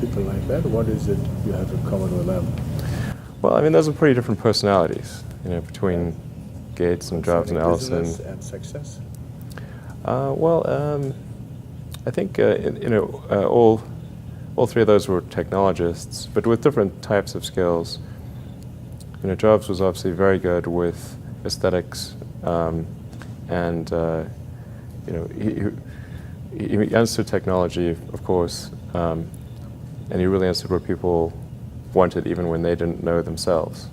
people like that? What is it you have in common with them? Well, I mean, those are pretty different personalities, between Gates and Jobs and Ellison. Business and success? I think all three of those were technologists, but with different types of skills. Jobs was obviously very good with aesthetics, and he understood technology, of course, and he really understood what people wanted, even when they didn't know themselves.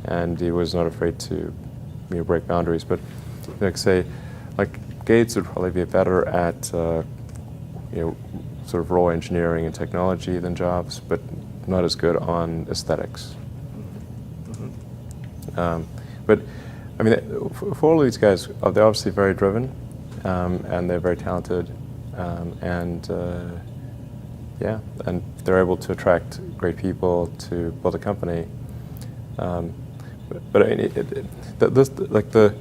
And he was not afraid to break boundaries. But Gates would probably be better at sort of raw engineering and technology than Jobs, but not as good on aesthetics. But I mean, for all of these guys, they're obviously very driven, and they're very talented, and they're able to attract great people to build a company. But I mean, the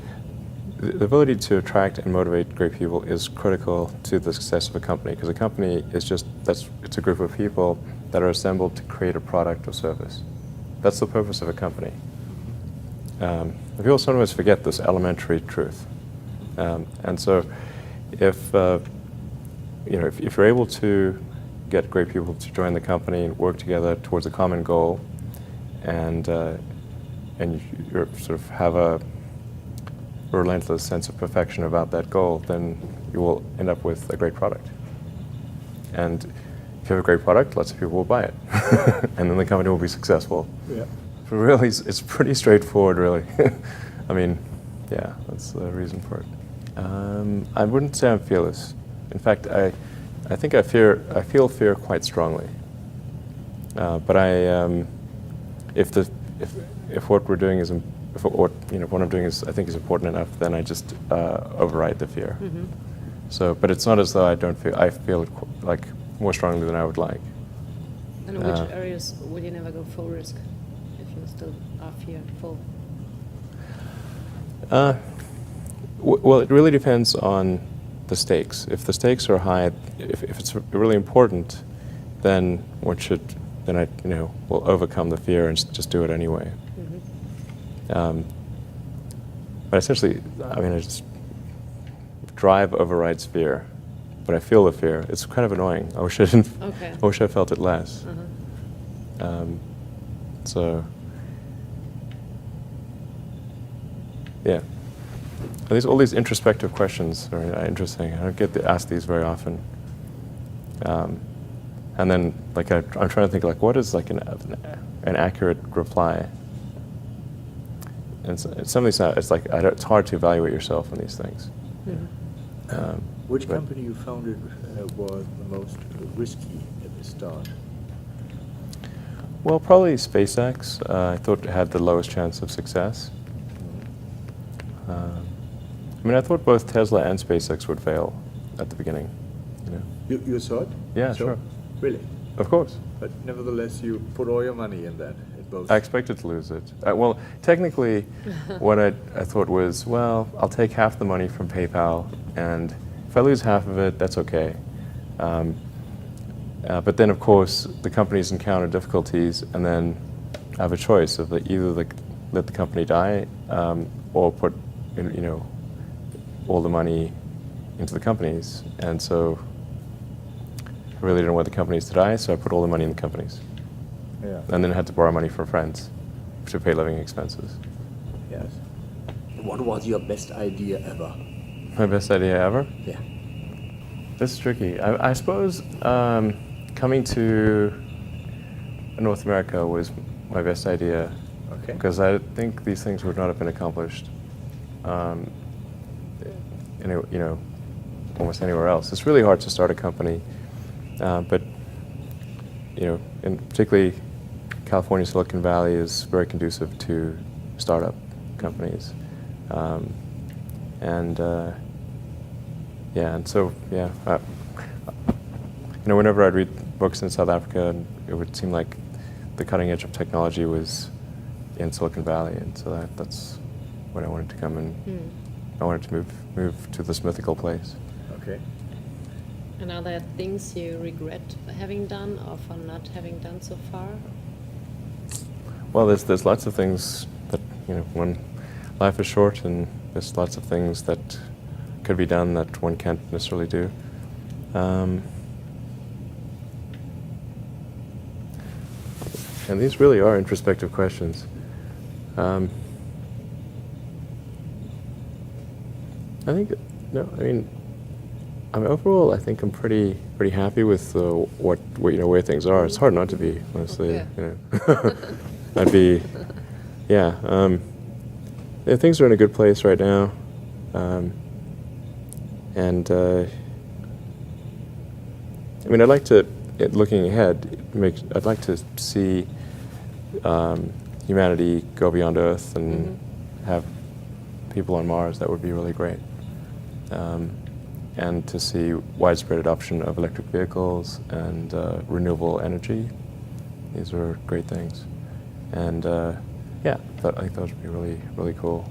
ability to attract and motivate great people is critical to the success of a company, because a company is it's a group of people that are assembled to create a product or service. That's the purpose of a company. People sometimes forget this elementary truth, and so if you're able to get great people to join the company and work together towards a common goal, and you sort of have a relentless sense of perfection about that goal, then you will end up with a great product. And if you have a great product, lots of people will buy it, and then the company will be successful. Yeah. But really, it's pretty straightforward, really. I mean, yeah, that's the reason for it. I wouldn't say I'm fearless. In fact, I think I feel fear quite strongly. But if what we're doing is what I'm doing is I think is important enough, then I just override the fear. Mm-hmm. So, but it's not as though I feel it like more strongly than I would like. And in which areas would you never go full risk if you still are fearful? Well, it really depends on the stakes. If the stakes are high, if it's really important, then I will overcome the fear and just do it anyway. Mm-hmm. But essentially, I mean, I just drive overrides fear, but I feel the fear. It's kind of annoying. I wish I didn't. Okay. I wish I felt it less. Uh-huh. So, yeah. All these introspective questions are interesting. I don't get to ask these very often. And then, I'm trying to think, what is an accurate reply? And some of these, it's hard to evaluate yourself on these things. Mm-hmm. Which company you founded was the most risky at the start? Well, probably SpaceX. I thought it had the lowest chance of success. I mean, I thought both Tesla and SpaceX would fail at the beginning. You thought? Yeah, sure. Really? Of course. But nevertheless, you put all your money in that, in both. I expected to lose it. Well, technically, what I thought was, well, I'll take half the money from PayPal, and if I lose half of it, that's okay. But then, of course, the companies encounter difficulties, and then I have a choice of either let the company die, or put all the money into the companies. And so I really didn't want the companies to die, so I put all the money in the companies. Yeah. And then I had to borrow money from friends to pay living expenses. Yes. What was your best idea ever? My best idea ever? Yeah. This is tricky. I suppose coming to North America was my best idea. Okay. Because I think these things would not have been accomplished almost anywhere else. It's really hard to start a company, but in particularly California, Silicon Valley is very conducive to startup companies, and so whenever I'd read books in South Africa, it would seem like the cutting edge of technology was in Silicon Valley, and so that's when I wanted to come and I wanted to move to this mythical place. Okay. And are there things you regret having done or for not having done so far? Well, there's lots of things that, when life is short, and there's lots of things that could be done that one can't necessarily do. And these really are introspective questions. I think, overall, I think I'm pretty happy with where things are. It's hard not to be, honestly. Yeah. I'd be, yeah. Things are in a good place right now, and I'd like to, looking ahead, I'd like to see humanity go beyond Earth and have people on Mars. That would be really great. And to see widespread adoption of electric vehicles and renewable energy. These are great things. And I think those would be really, really cool.